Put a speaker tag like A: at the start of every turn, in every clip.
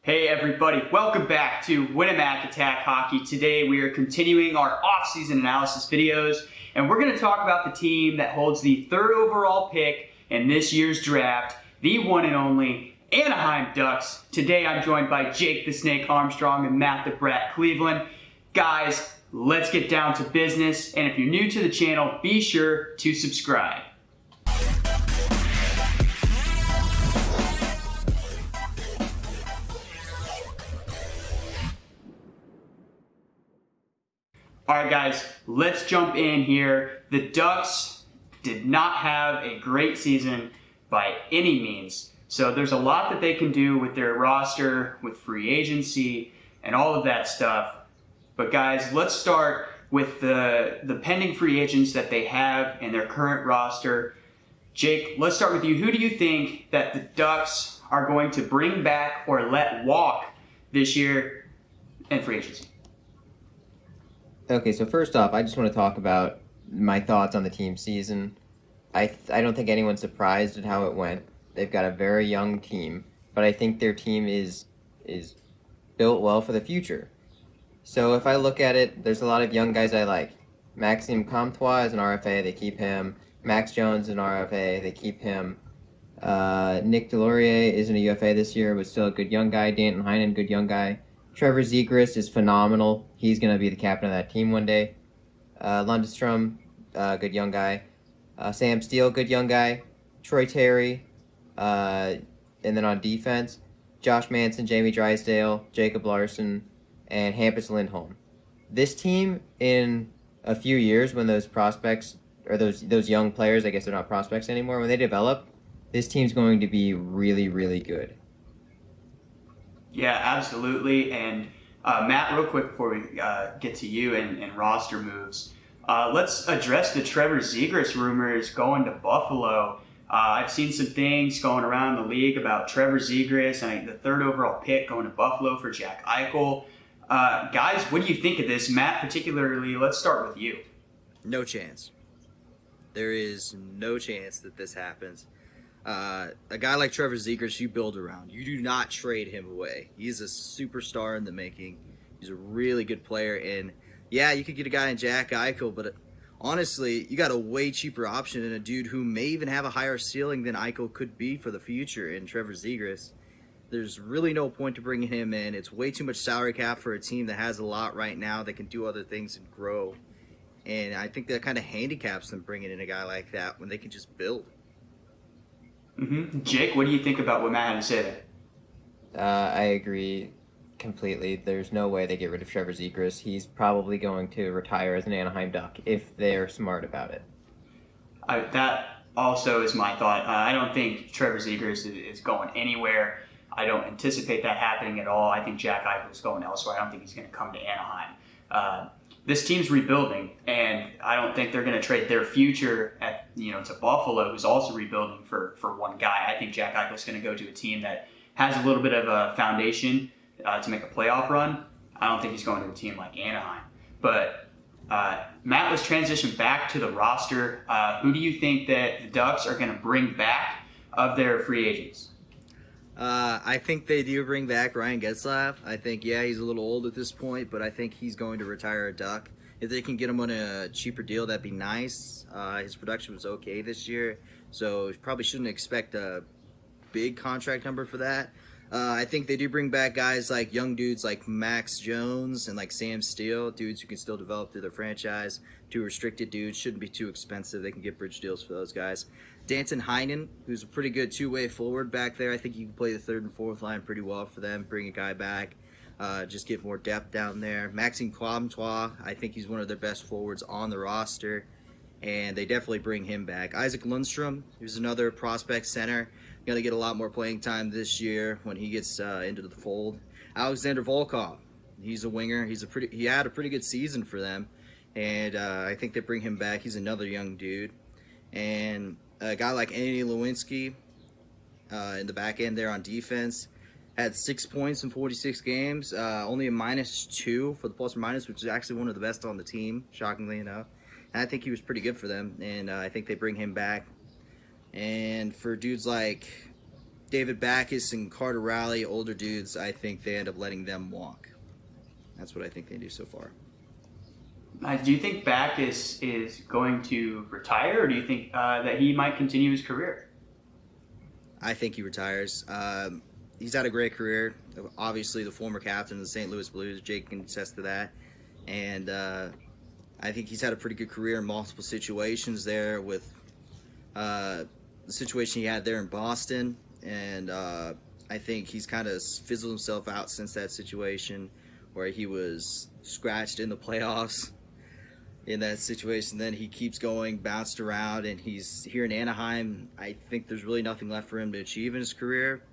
A: Hey everybody, welcome back to Winamac Attack Hockey. Today we are continuing our off-season analysis videos, and we're going to talk about the team that holds the third overall pick in this year's draft, the one and only Anaheim Ducks. Today I'm joined by Jake the Snake Armstrong and Matt the Brat Cleveland. Guys, let's get down to business, and if you're new to the channel, be sure to subscribe. Alright guys, let's jump in here. The Ducks did not have a great season by any means. So there's a lot that they can do with their roster, with free agency, and all of that stuff. But guys, let's start with the pending free agents that they have in their current roster. Jake, let's start with you. Who do you think that the Ducks are going to bring back or let walk this year in free agency?
B: Okay, so first off, I just want to talk about my thoughts on the team season. I don't think anyone's surprised at how it went. They've got a very young team, but I think their team is built well for the future. So if I look at it, there's a lot of young guys I like. Maxime Comtois is an RFA, they keep him. Max Jones is an RFA, they keep him. Nick Delorier isn't a UFA this year, but still a good young guy. Danton Heinen, good young guy. Trevor Zegras is phenomenal. He's going to be the captain of that team one day. Lundestrom, good young guy. Sam Steele, good young guy. Troy Terry. And then on defense, Josh Manson, Jamie Drysdale, Jacob Larson, and Hampus Lindholm. This team, in a few years, when those prospects, or those young players, I guess they're not prospects anymore, when they develop, this team's going to be really, really good.
A: Yeah, absolutely. And Matt, real quick before we get to you and roster moves, let's address the Trevor Zegras rumors going to Buffalo. I've seen some things going around the league about Trevor Zegras and the third overall pick going to Buffalo for Jack Eichel. Guys, what do you think of this? Matt, particularly, let's start with you.
C: No chance. There is no chance that this happens. A guy like Trevor Zegras, you build around. You do not trade him away. He's a superstar in the making. He's a really good player. And, yeah, you could get a guy in Jack Eichel, but honestly, you got a way cheaper option in a dude who may even have a higher ceiling than Eichel could be for the future in Trevor Zegras. There's really no point to bringing him in. It's way too much salary cap for a team that has a lot right now that can do other things and grow. And I think that kind of handicaps them bringing in a guy like that when they can just build.
A: Mm-hmm. Jake, what do you think about what Matt had to say there?
B: I agree completely. There's no way they get rid of Trevor Zegras. He's probably going to retire as an Anaheim Duck if they're smart about it.
A: That also is my thought. I don't think Trevor Zegras is going anywhere. I don't anticipate that happening at all. I think Jack Eichel is going elsewhere. I don't think he's going to come to Anaheim. This team's rebuilding, and I don't think they're going to trade their future to Buffalo, who's also rebuilding for one guy. I think Jack Eichel's going to go to a team that has a little bit of a foundation to make a playoff run. I don't think he's going to a team like Anaheim. But Matt, let's transition back to the roster. Who do you think that the Ducks are going to bring back of their free agents?
C: I think they do bring back Ryan Getzlaf. I think, yeah, he's a little old at this point, but I think he's going to retire a Duck. If they can get him on a cheaper deal, that'd be nice. His production was okay this year, so probably shouldn't expect a big contract number for that. I think they do bring back guys like young dudes like Max Jones and like Sam Steele, dudes who can still develop through their franchise. Two restricted dudes, shouldn't be too expensive. They can get bridge deals for those guys. Danton Heinen, who's a pretty good two-way forward back there. I think you can play the third and fourth line pretty well for them. Bring a guy back, just get more depth down there. Maxime Comtois, I think he's one of their best forwards on the roster, and they definitely bring him back. Isaac Lundstrom, who's another prospect center, going to get a lot more playing time this year when he gets into the fold. Alexander Volkov, he's a winger. He had a pretty good season for them, and I think they bring him back. He's another young dude. And a guy like Andy Lewinsky in the back end there on defense had 6 points in 46 games, only a -2 for the plus or minus, which is actually one of the best on the team, shockingly enough. And I think he was pretty good for them, and I think they bring him back. And for dudes like David Backus and Carter Raleigh, older dudes, I think they end up letting them walk. That's what I think they do so far.
A: Do you think Backus is going to retire, or do you think that he might continue his career?
C: I think he retires. He's had a great career. Obviously, the former captain of the St. Louis Blues, Jake can attest to that. And I think he's had a pretty good career in multiple situations there with the situation he had there in Boston. And I think he's kind of fizzled himself out since that situation where he was scratched in the playoffs in that situation. Then he keeps going, bounced around, and he's here in Anaheim. I think there's really nothing left for him to achieve in his career.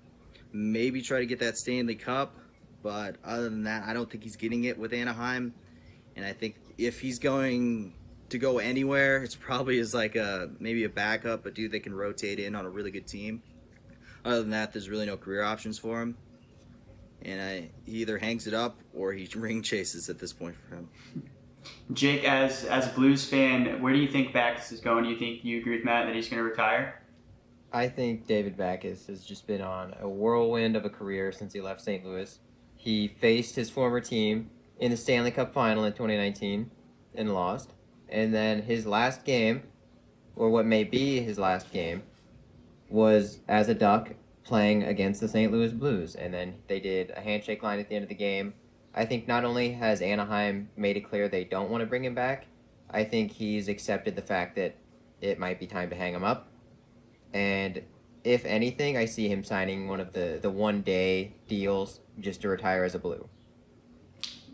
C: Maybe try to get that Stanley Cup, but other than that, I don't think he's getting it with Anaheim. And I think if he's going to go anywhere, it's probably as like maybe a backup, a dude they can rotate in on a really good team. Other than that, there's really no career options for him. And he either hangs it up or he ring chases at this point for him.
A: Jake, as a Blues fan, where do you think Backus is going? Do you agree with Matt that he's going to retire?
B: I think David Backus has just been on a whirlwind of a career since he left St. Louis. He faced his former team in the Stanley Cup final in 2019 and lost. And then his last game, or what may be his last game, was as a Duck playing against the St. Louis Blues. And then they did a handshake line at the end of the game. I think not only has Anaheim made it clear they don't want to bring him back, I think he's accepted the fact that it might be time to hang him up. And if anything, I see him signing one of the one-day deals just to retire as a Blue.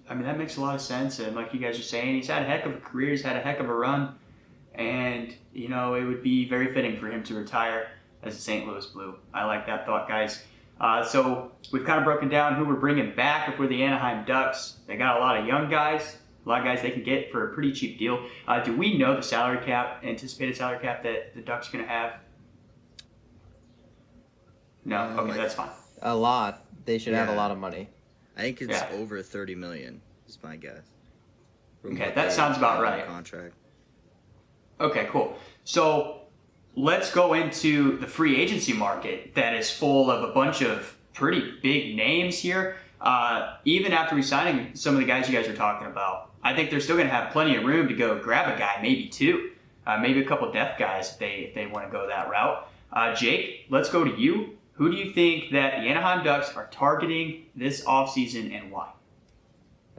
A: I mean, that makes a lot of sense. And like you guys are saying, he's had a heck of a career. He's had a heck of a run. And, you know, it would be very fitting for him to retire as a St. Louis Blue. I like that thought, guys. So we've kind of broken down who we're bringing back if we're the Anaheim Ducks. They got a lot of young guys, a lot of guys they can get for a pretty cheap deal. Do we know the salary cap, anticipated salary cap that the Ducks are going to have? No? Okay, that's fine.
B: A lot. They should have a lot of money.
C: I think it's over $30 million, is my guess.
A: Okay, that sounds about right.
C: Contract.
A: Okay, cool. So let's go into the free agency market that is full of a bunch of pretty big names here. Even after resigning some of the guys you guys are talking about, I think they're still going to have plenty of room to go grab a guy, maybe two, maybe a couple depth guys if they want to go that route. Jake, let's go to you. Who do you think that the Anaheim Ducks are targeting this offseason and why?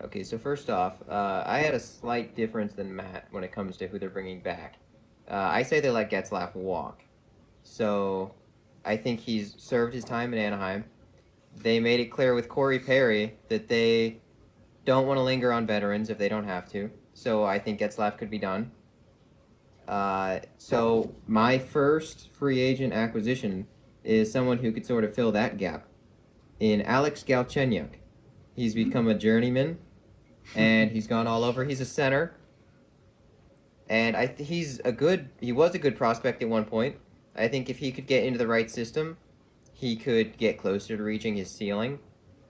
B: Okay, so first off, I had a slight difference than Matt when it comes to who they're bringing back. I say they let Getzlaf walk. So I think he's served his time in Anaheim. They made it clear with Corey Perry that they don't want to linger on veterans if they don't have to. So I think Getzlaf could be done. So my first free agent acquisition is someone who could sort of fill that gap in Alex Galchenyuk. He's become a journeyman, and he's gone all over. He's a center, and he was a good prospect at one point. I think if he could get into the right system, he could get closer to reaching his ceiling.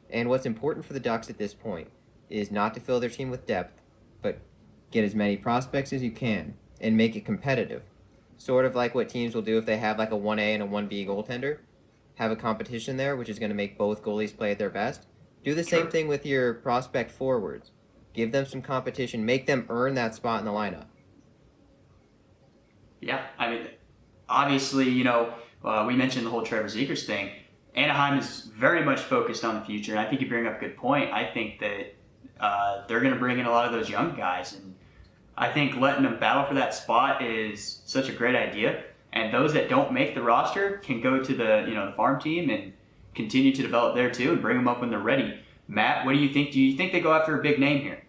B: And what's important for the Ducks at this point is not to fill their team with depth, but get as many prospects as you can and make it competitive. Sort of like what teams will do if they have like a 1A and a 1B goaltender. Have a competition there, which is going to make both goalies play at their best. Do the same thing with your prospect forwards. Give them some competition. Make them earn that spot in the lineup.
A: Yeah, I mean, obviously, you know, we mentioned the whole Trevor Zegras thing. Anaheim is very much focused on the future, and I think you bring up a good point. I think that they're going to bring in a lot of those young guys, and I think letting them battle for that spot is such a great idea. And those that don't make the roster can go to the farm team and continue to develop there too, and bring them up when they're ready. Matt, what do you think? Do you think they go after a big name here?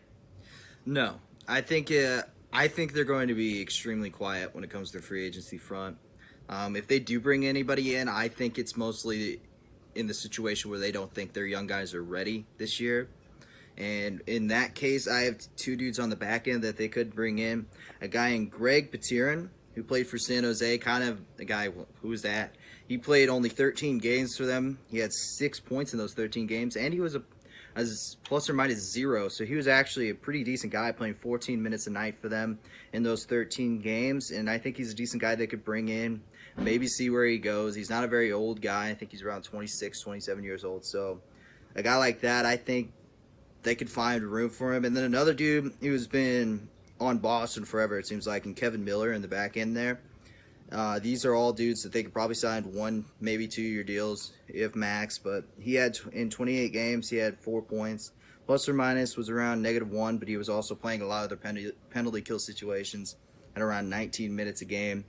C: No, I think they're going to be extremely quiet when it comes to the free agency front. If they do bring anybody in, I think it's mostly in the situation where they don't think their young guys are ready this year. And in that case, I have two dudes on the back end that they could bring in. A guy in Greg Petirin, who played for San Jose, kind of a guy, who's that? He played only 13 games for them. He had 6 points in those 13 games, and he was a plus or minus 0, so he was actually a pretty decent guy, playing 14 minutes a night for them in those 13 games, and I think he's a decent guy they could bring in. maybe see where he goes. He's not a very old guy. I think he's around 26, 27 years old. So a guy like that, I think they could find room for him. And then another dude who's been on Boston forever, it seems like, and Kevin Miller in the back end there. These are all dudes that they could probably sign 1, maybe 2-year deals if max. But he had in 28 games, he had 4 points. Plus or minus was around -1, but he was also playing a lot of their penalty kill situations at around 19 minutes a game.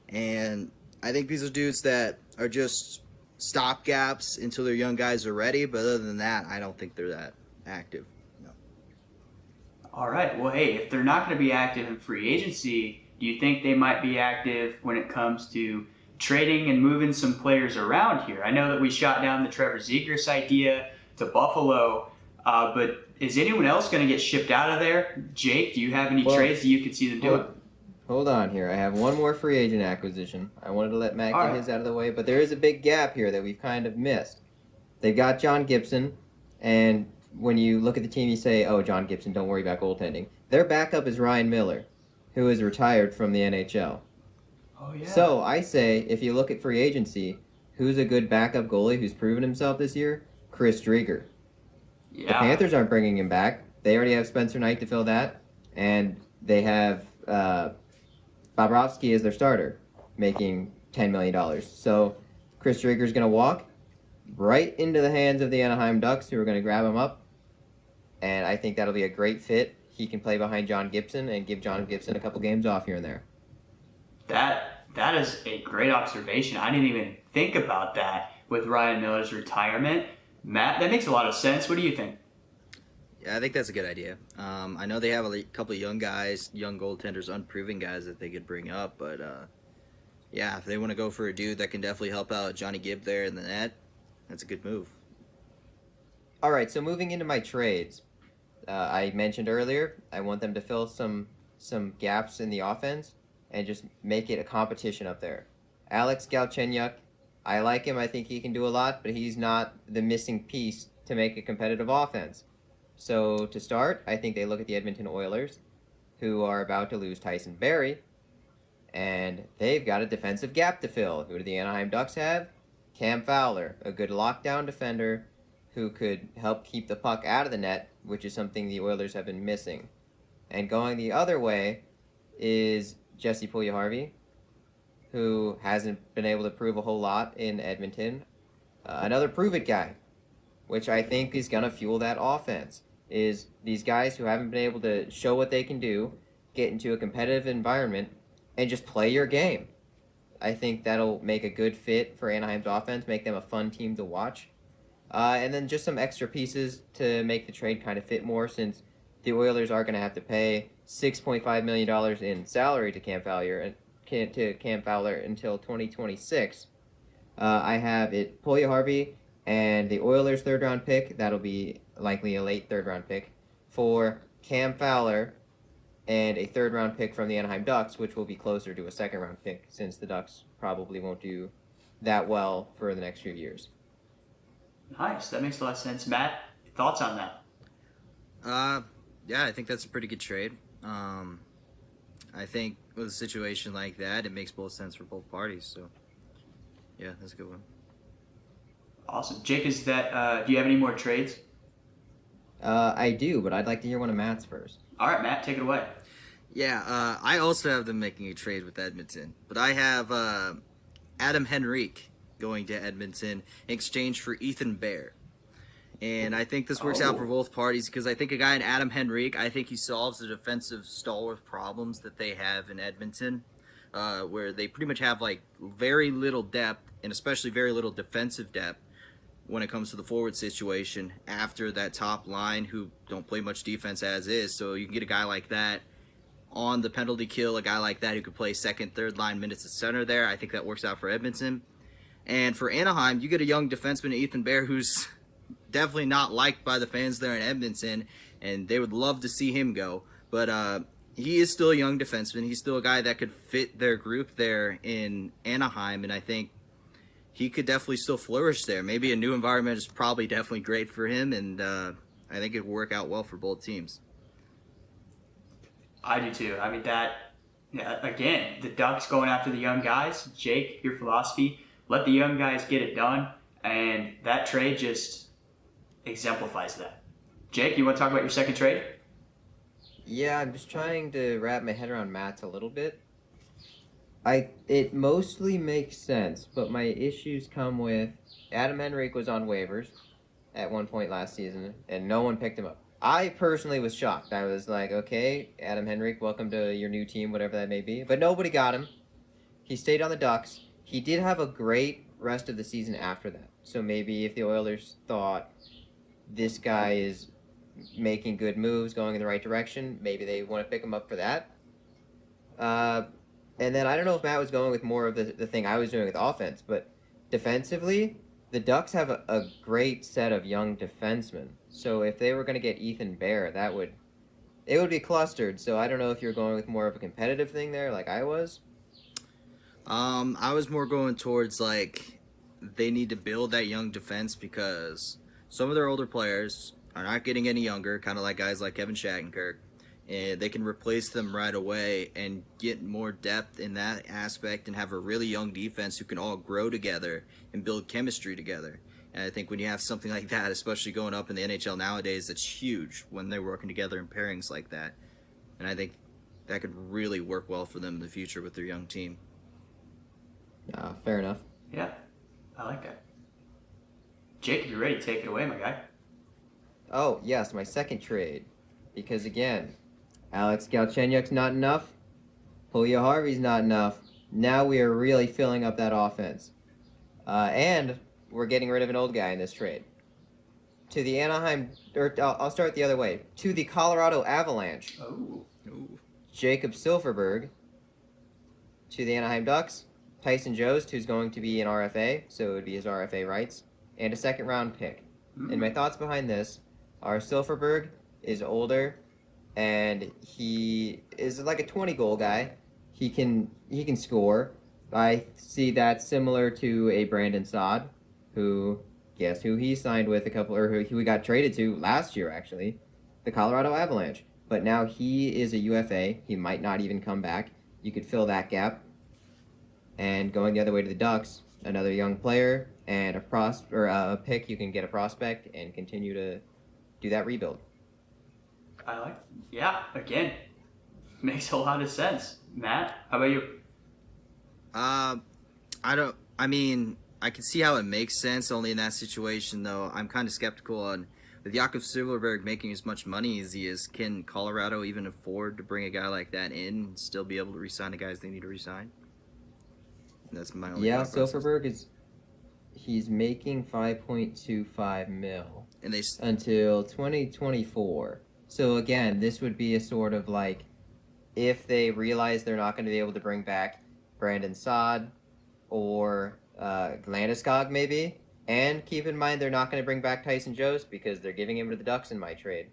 C: And I think these are dudes that are just stopgaps until their young guys are ready. But other than that, I don't think they're that active. No.
A: All right. Well, hey, if they're not going to be active in free agency, do you think they might be active when it comes to trading and moving some players around here? I know that we shot down the Trevor Zegras idea to Buffalo, but is anyone else going to get shipped out of there? Jake, do you have any trades that you could see them doing?
B: Hold on here. I have one more free agent acquisition. I wanted to let Matt get his out of the way, but there is a big gap here that we've kind of missed. They've got John Gibson, and when you look at the team, you say, oh, John Gibson, don't worry about goaltending. Their backup is Ryan Miller, who is retired from the NHL.
A: Oh, yeah.
B: So I say, if you look at free agency, who's a good backup goalie who's proven himself this year? Chris Drieger.
A: Yeah.
B: The Panthers aren't bringing him back. They already have Spencer Knight to fill that, and they have Bobrovsky as their starter, making $10 million. So Chris Drieger's going to walk right into the hands of the Anaheim Ducks, who are going to grab him up, and I think that'll be a great fit. He can play behind John Gibson and give John Gibson a couple games off here and there.
A: That is a great observation. I didn't even think about that with Ryan Miller's retirement. Matt, that makes a lot of sense. What do you think?
C: Yeah, I think that's a good idea. I know they have a couple of young guys, young goaltenders, unproven guys that they could bring up, but yeah, if they want to go for a dude that can definitely help out Johnny Gibb there in the net, that's a good move.
B: All right, so moving into my trades, I mentioned earlier, I want them to fill some gaps in the offense and just make it a competition up there. Alex Galchenyuk, I like him. I think he can do a lot, but he's not the missing piece to make a competitive offense. So to start, I think they look at the Edmonton Oilers, who are about to lose Tyson Barrie, and they've got a defensive gap to fill. Who do the Anaheim Ducks have? Cam Fowler, a good lockdown defender who could help keep the puck out of the net, which is something the Oilers have been missing. And going the other way is Jesse Puljujarvi, who hasn't been able to prove a whole lot in Edmonton. Another prove-it guy, which I think is going to fuel that offense, is these guys who haven't been able to show what they can do, get into a competitive environment, and just play your game. I think that'll make a good fit for Anaheim's offense, make them a fun team to watch. And then just some extra pieces to make the trade kind of fit more, since the Oilers are going to have to pay $6.5 million in salary to Cam Fowler until 2026. I have it Puljujarvi and the Oilers' third-round pick. That'll be likely a late third-round pick for Cam Fowler, and a third-round pick from the Anaheim Ducks, which will be closer to a second-round pick, since the Ducks probably won't do that well for the next few years.
A: Nice. That makes a lot of sense. Matt, thoughts on that?
C: Yeah, I think that's a pretty good trade. I think with a situation like that, it makes both sense for both parties. So, yeah, that's a good one.
A: Awesome. Jake, is that? Do you have any more trades?
B: I do, but I'd like to hear one of Matt's first.
A: All right, Matt, take it away.
C: Yeah, I also have them making a trade with Edmonton, but I have Adam Henrique going to Edmonton in exchange for Ethan Bear. And I think this works out for both parties, because I think a guy in Adam Henrique, I think he solves the defensive stalwart problems that they have in Edmonton, where they pretty much have like very little depth, and especially very little defensive depth when it comes to the forward situation after that top line, who don't play much defense as is. So you can get a guy like that on the penalty kill, a guy like that who could play second, third line minutes at center there. I think that works out for Edmonton. And for Anaheim, you get a young defenseman, Ethan Bear, who's definitely not liked by the fans there in Edmonton, and they would love to see him go. But he is still a young defenseman. He's still a guy that could fit their group there in Anaheim, and I think he could definitely still flourish there. Maybe a new environment is probably definitely great for him, and I think it will work out well for both teams.
A: I do too. I mean, Yeah, again, the Ducks going after the young guys. Jake, your philosophy, let the young guys get it done, and that trade just exemplifies that. Jake, you want to talk about your second trade?
B: Yeah, I'm just trying to wrap my head around Matt's a little bit. It mostly makes sense, but my issues come with Adam Henrique was on waivers at one point last season, and no one picked him up. I personally was shocked. I was like, okay, Adam Henrique, welcome to your new team, whatever that may be. But nobody got him. He stayed on the Ducks. He did have a great rest of the season after that. So maybe if the Oilers thought this guy is making good moves, going in the right direction, maybe they want to pick him up for that. And then I don't know if Matt was going with more of the thing I was doing with offense, but defensively, the Ducks have a great set of young defensemen. So if they were going to get Ethan Bear, it would be clustered. So I don't know if you're going with more of a competitive thing there, like I was.
C: I was more going towards like they need to build that young defense because some of their older players are not getting any younger, kind of like guys like Kevin Shattenkirk, and they can replace them right away and get more depth in that aspect and have a really young defense who can all grow together and build chemistry together. And I think when you have something like that, especially going up in the NHL nowadays, it's huge when they're working together in pairings like that. And I think that could really work well for them in the future with their young team.
B: Fair enough.
A: Yeah, I like that. Jake, if you're ready, take it away, my guy.
B: Oh, yes, my second trade. Because again, Alex Galchenyuk's not enough. Julio Harvey's not enough. Now we are really filling up that offense. And we're getting rid of an old guy in this trade. To the I'll start the other way. To the Colorado Avalanche,
A: Oh.
B: Jacob Silfverberg. To the Anaheim Ducks, Tyson Jost, who's going to be an RFA, so it would be his RFA rights, and a second-round pick. And my thoughts behind this are Silfverberg is older, and he is like a 20-goal guy. He can score. I see that similar to a Brandon Saad, who guess who he signed with who he got traded to last year actually, the Colorado Avalanche. But now he is a UFA. He might not even come back. You could fill that gap. And going the other way to the Ducks, another young player and a pick, you can get a prospect and continue to do that rebuild.
A: I like. Yeah, again, makes a lot of sense. Matt, how about you?
C: I can see how it makes sense. Only in that situation, though, I'm kind of skeptical on with Jakob Silfverberg making as much money as he is. Can Colorado even afford to bring a guy like that in and still be able to re-sign the guys they need to re-sign? That's my only.
B: Yeah, Silfverberg he's making 5.25 mil
C: and they
B: until 2024. So again, this would be a sort of like if they realize they're not going to be able to bring back Brandon Saad or Landeskog maybe, and keep in mind they're not going to bring back Tyson Jost because they're giving him to the Ducks in my trade.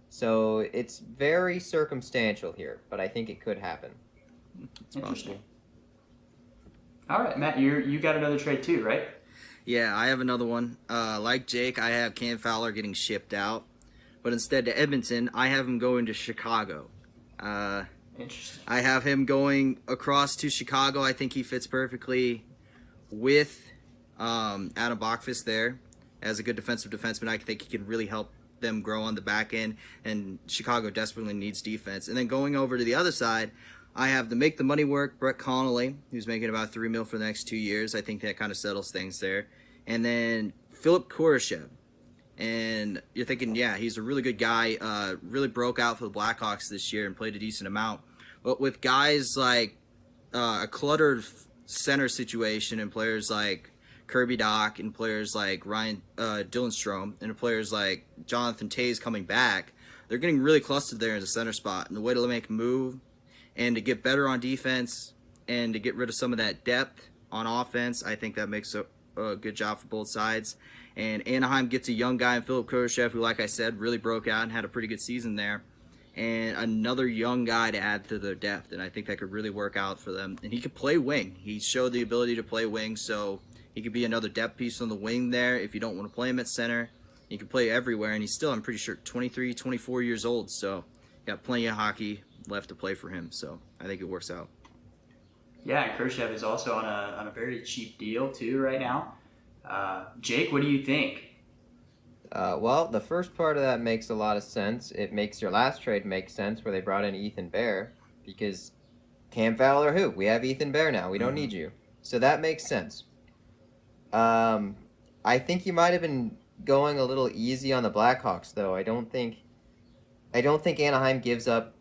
B: So it's very circumstantial here, but I think it could happen.
C: It's possible.
A: All right, Matt, you got another trade too, right?
C: Yeah, I have another one. Like Jake, I have Cam Fowler getting shipped out, but instead to Edmonton, I have him going to Chicago.
A: Interesting.
C: I have him going across to Chicago. I think he fits perfectly with Adam Bachfist there as a good defensive defenseman. I think he can really help them grow on the back end, and Chicago desperately needs defense. And then going over to the other side, I have to make the money work, Brett Connolly, who's making about $3 million for the next 2 years. I think that kind of settles things there. And then Philip Kurashev. And you're thinking, yeah, he's a really good guy, really broke out for the Blackhawks this year and played a decent amount. But with guys like a cluttered center situation and players like Kirby Doc and players like Ryan Dillonstrom and players like Jonathan Toews coming back, they're getting really clustered there in the center spot. And the way to make a move and to get better on defense and to get rid of some of that depth on offense, I think that makes a good job for both sides. And Anaheim gets a young guy in Philip Kurashev, who, like I said, really broke out and had a pretty good season there. And another young guy to add to their depth, and I think that could really work out for them. And he could play wing. He showed the ability to play wing, so he could be another depth piece on the wing there if you don't want to play him at center. He can play everywhere, and he's still, I'm pretty sure, 23, 24 years old, so got plenty of hockey left to play for him. So I think it works out.
A: Yeah, and Khrushchev is also on a very cheap deal too right now. Jake, what do you think?
B: Well, the first part of that makes a lot of sense. It makes your last trade make sense where they brought in Ethan Bear because Cam Fowler, who? We have Ethan Bear now. We don't need you. So that makes sense. I think you might have been going a little easy on the Blackhawks, though. I don't think Anaheim gives up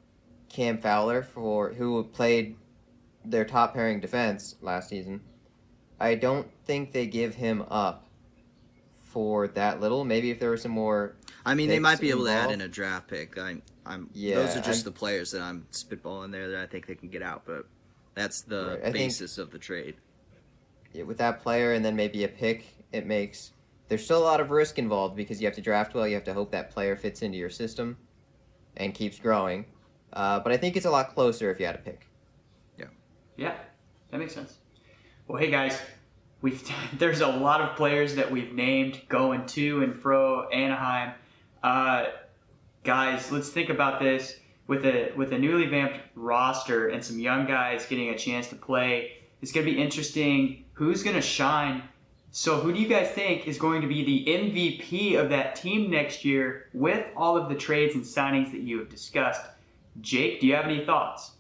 B: Cam Fowler who played their top pairing defense last season. I don't think they give him up for that little. Maybe if there were some more.
C: I mean, they might be able to add
B: involved.
C: in a draft pick.
B: Yeah,
C: those are just the players that I'm spitballing there that I think they can get out, but that's the basis of the trade.
B: Yeah, with that player and then maybe a pick, it makes. There's still a lot of risk involved because you have to draft well. You have to hope that player fits into your system and keeps growing. But I think it's a lot closer if you had a pick.
A: Yeah, that makes sense. Well, hey guys, there's a lot of players that we've named going to and fro Anaheim. Guys, let's think about this with a newly vamped roster and some young guys getting a chance to play. It's going to be interesting. Who's going to shine? So, who do you guys think is going to be the MVP of that team next year with all of the trades and signings that you have discussed? Jake, do you have any thoughts?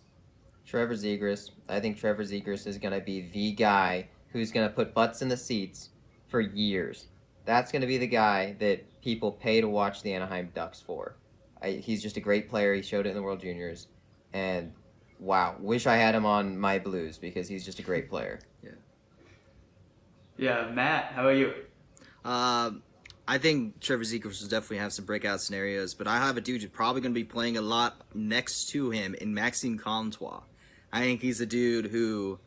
B: Trevor Zegras. I think Trevor Zegras is going to be the guy who's going to put butts in the seats for years. That's going to be the guy that people pay to watch the Anaheim Ducks for. He's just a great player. He showed it in the World Juniors. And, wow, wish I had him on my Blues because he's just a great player.
A: Yeah, Matt, how about you?
C: I think Trevor Zegras will definitely have some breakout scenarios, but I have a dude who's probably going to be playing a lot next to him in Maxime Comtois. I think he's a dude who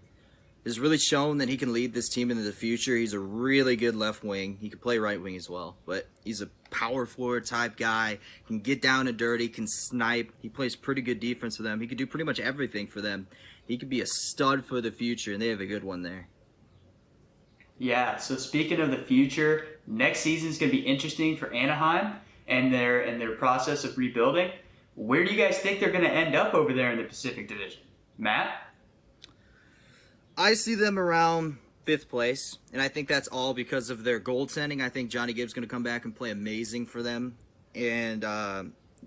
C: has really shown that he can lead this team into the future. He's a really good left wing. He can play right wing as well, but he's a power forward type guy. Can get down and dirty, can snipe. He plays pretty good defense for them. He can do pretty much everything for them. He could be a stud for the future, and they have a good one there.
A: Yeah, so speaking of the future, next season is going to be interesting for Anaheim and their process of rebuilding. Where do you guys think they're going to end up over there in the Pacific Division? Matt?
C: I see them around 5th place, and I think that's all because of their goaltending. I think Johnny Gibb's going to come back and play amazing for them, and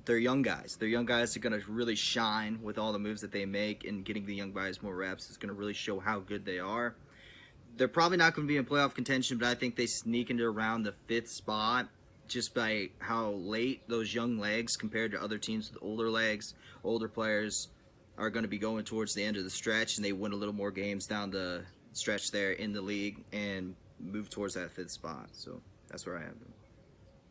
C: they're young guys. They're young guys that are going to really shine with all the moves that they make, and getting the young guys more reps is going to really show how good they are. They're probably not going to be in playoff contention, but I think they sneak into around the 5th spot just by how late those young legs compared to other teams with older legs, older players are going to be going towards the end of the stretch, and they win a little more games down the stretch there in the league and move towards that 5th spot. So that's where I have them.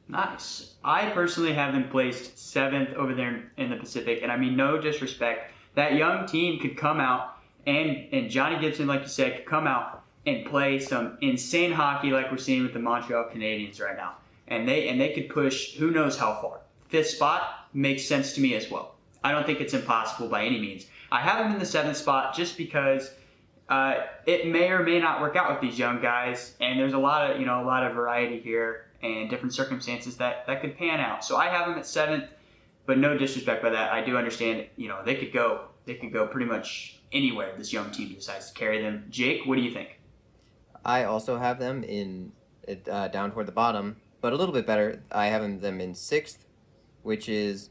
A: Nice. I personally have them placed 7th over there in the Pacific, and I mean no disrespect. That young team could come out, and Johnny Gibson, like you said, could come out and play some insane hockey like we're seeing with the Montreal Canadiens right now. And they could push who knows how far. 5th spot makes sense to me as well. I don't think it's impossible by any means. I have them in the 7th spot just because it may or may not work out with these young guys, and there's a lot of variety here and different circumstances that could pan out. So I have them at 7th, but no disrespect by that. I do understand, they could go pretty much anywhere this young team decides to carry them. Jake, what do you think?
B: I also have them in down toward the bottom, but a little bit better. I have them in 6th, which is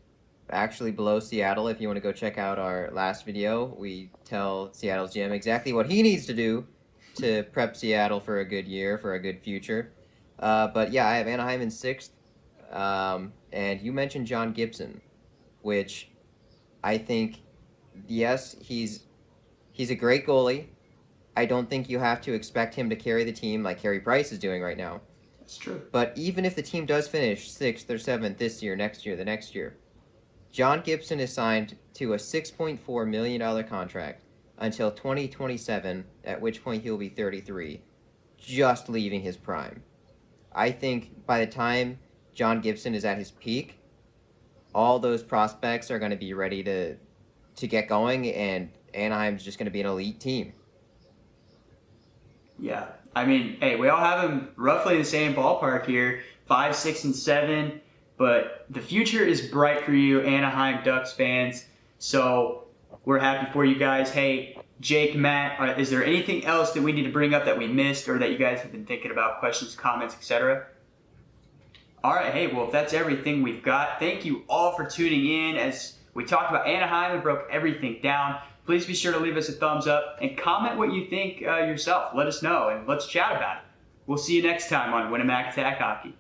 B: actually below Seattle. If you want to go check out our last video, we tell Seattle's GM exactly what he needs to do to prep Seattle for a good year, for a good future. But yeah, I have Anaheim in 6th. And you mentioned John Gibson, which I think, yes, he's a great goalie. I don't think you have to expect him to carry the team like Carey Price is doing right now.
A: That's true.
B: But even if the team does finish 6th or 7th this year, next year, the next year, John Gibson is signed to a $6.4 million contract until 2027, at which point he'll be 33, just leaving his prime. I think by the time John Gibson is at his peak, all those prospects are going to be ready to get going, and Anaheim's just going to be an elite team.
A: Yeah, I mean, hey, we all have them roughly in the same ballpark here, 5, 6, and 7. But the future is bright for you, Anaheim Ducks fans. So we're happy for you guys. Hey, Jake, Matt, is there anything else that we need to bring up that we missed or that you guys have been thinking about, questions, comments, etc.? All right, hey, well, if that's everything we've got, thank you all for tuning in as we talked about Anaheim and broke everything down. Please be sure to leave us a thumbs up and comment what you think yourself. Let us know and let's chat about it. We'll see you next time on Winamac Attack Hockey.